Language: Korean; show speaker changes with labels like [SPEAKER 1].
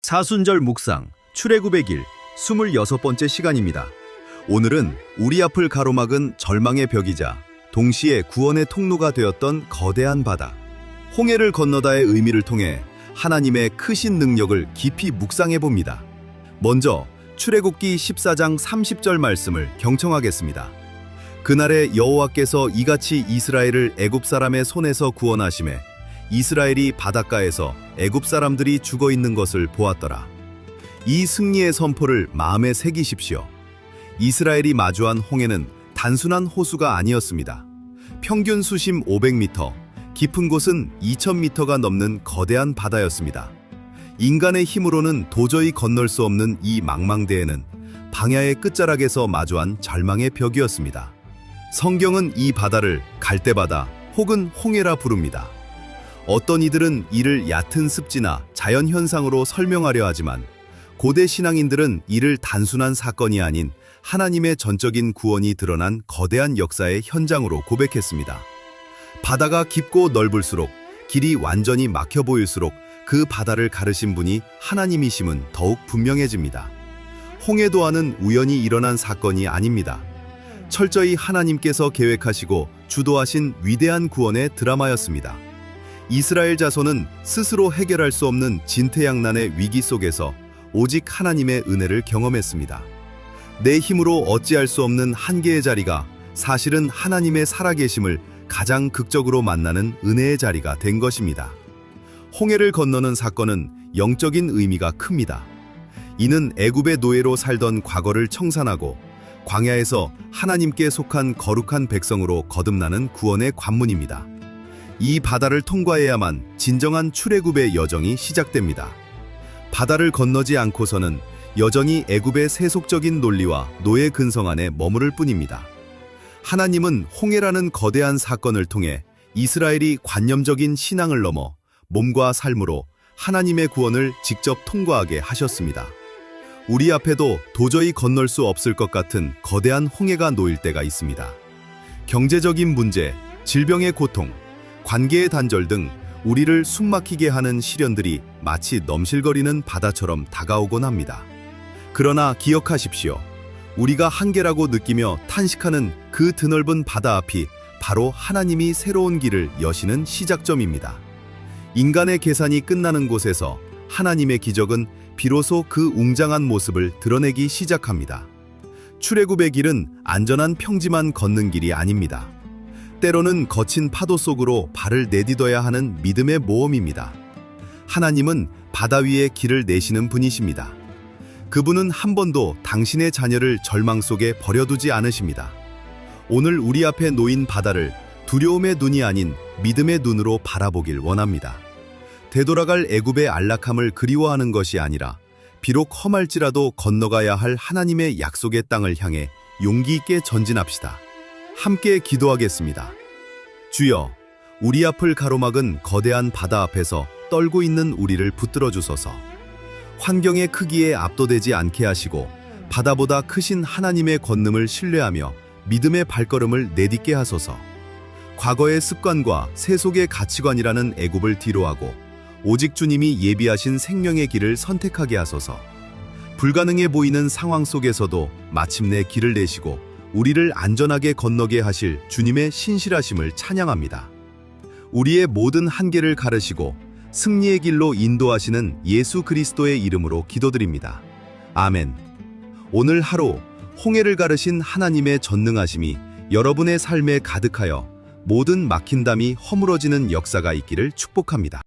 [SPEAKER 1] 사순절 묵상 출애굽의 길 26번째 시간입니다. 오늘은 우리 앞을 가로막은 절망의 벽이자 동시에 구원의 통로가 되었던 거대한 바다, 홍해를 건너다의 의미를 통해 하나님의 크신 능력을 깊이 묵상해 봅니다. 먼저 출애굽기 14장 30절 말씀을 경청하겠습니다. 그날에 여호와께서 이같이 이스라엘을 애굽 사람의 손에서 구원하시매 이스라엘이 바닷가에서 애굽 사람들이 죽어 있는 것을 보았더라. 이 승리의 선포를 마음에 새기십시오. 이스라엘이 마주한 홍해는 단순한 호수가 아니었습니다. 평균 수심 500m, 깊은 곳은 2000m가 넘는 거대한 바다였습니다. 인간의 힘으로는 도저히 건널 수 없는 이 망망대해는 방야의 끝자락에서 마주한 절망의 벽이었습니다. 성경은 이 바다를 갈대바다 혹은 홍해라 부릅니다. 어떤 이들은 이를 얕은 습지나 자연현상으로 설명하려 하지만 고대 신앙인들은 이를 단순한 사건이 아닌 하나님의 전적인 구원이 드러난 거대한 역사의 현장으로 고백했습니다. 바다가 깊고 넓을수록, 길이 완전히 막혀 보일수록 그 바다를 가르신 분이 하나님이심은 더욱 분명해집니다. 홍해도하는 우연히 일어난 사건이 아닙니다. 철저히 하나님께서 계획하시고 주도하신 위대한 구원의 드라마였습니다. 이스라엘 자손은 스스로 해결할 수 없는 진퇴양난의 위기 속에서 오직 하나님의 은혜를 경험했습니다. 내 힘으로 어찌할 수 없는 한계의 자리가 사실은 하나님의 살아계심을 가장 극적으로 만나는 은혜의 자리가 된 것입니다. 홍해를 건너는 사건은 영적인 의미가 큽니다. 이는 애굽의 노예로 살던 과거를 청산하고 광야에서 하나님께 속한 거룩한 백성으로 거듭나는 구원의 관문입니다. 이 바다를 통과해야만 진정한 출애굽의 여정이 시작됩니다. 바다를 건너지 않고서는 여전히 애굽의 세속적인 논리와 노예 근성 안에 머무를 뿐입니다. 하나님은 홍해라는 거대한 사건을 통해 이스라엘이 관념적인 신앙을 넘어 몸과 삶으로 하나님의 구원을 직접 통과하게 하셨습니다. 우리 앞에도 도저히 건널 수 없을 것 같은 거대한 홍해가 놓일 때가 있습니다. 경제적인 문제, 질병의 고통, 관계의 단절 등 우리를 숨막히게 하는 시련들이 마치 넘실거리는 바다처럼 다가오곤 합니다. 그러나 기억하십시오. 우리가 한계라고 느끼며 탄식하는 그 드넓은 바다 앞이 바로 하나님이 새로운 길을 여시는 시작점입니다. 인간의 계산이 끝나는 곳에서 하나님의 기적은 비로소 그 웅장한 모습을 드러내기 시작합니다. 출애굽의 길은 안전한 평지만 걷는 길이 아닙니다. 때로는 거친 파도 속으로 발을 내딛어야 하는 믿음의 모험입니다. 하나님은 바다 위에 길을 내시는 분이십니다. 그분은 한 번도 당신의 자녀를 절망 속에 버려두지 않으십니다. 오늘 우리 앞에 놓인 바다를 두려움의 눈이 아닌 믿음의 눈으로 바라보길 원합니다. 되돌아갈 애굽의 안락함을 그리워하는 것이 아니라 비록 험할지라도 건너가야 할 하나님의 약속의 땅을 향해 용기 있게 전진합시다. 함께 기도하겠습니다. 주여, 우리 앞을 가로막은 거대한 바다 앞에서 떨고 있는 우리를 붙들어 주소서. 환경의 크기에 압도되지 않게 하시고 바다보다 크신 하나님의 권능을 신뢰하며 믿음의 발걸음을 내딛게 하소서. 과거의 습관과 세속의 가치관이라는 애굽을 뒤로하고 오직 주님이 예비하신 생명의 길을 선택하게 하소서. 불가능해 보이는 상황 속에서도 마침내 길을 내시고 우리를 안전하게 건너게 하실 주님의 신실하심을 찬양합니다. 우리의 모든 한계를 가르시고 승리의 길로 인도하시는 예수 그리스도의 이름으로 기도드립니다. 아멘. 오늘 하루 홍해를 가르신 하나님의 전능하심이 여러분의 삶에 가득하여 모든 막힌 담이 허물어지는 역사가 있기를 축복합니다.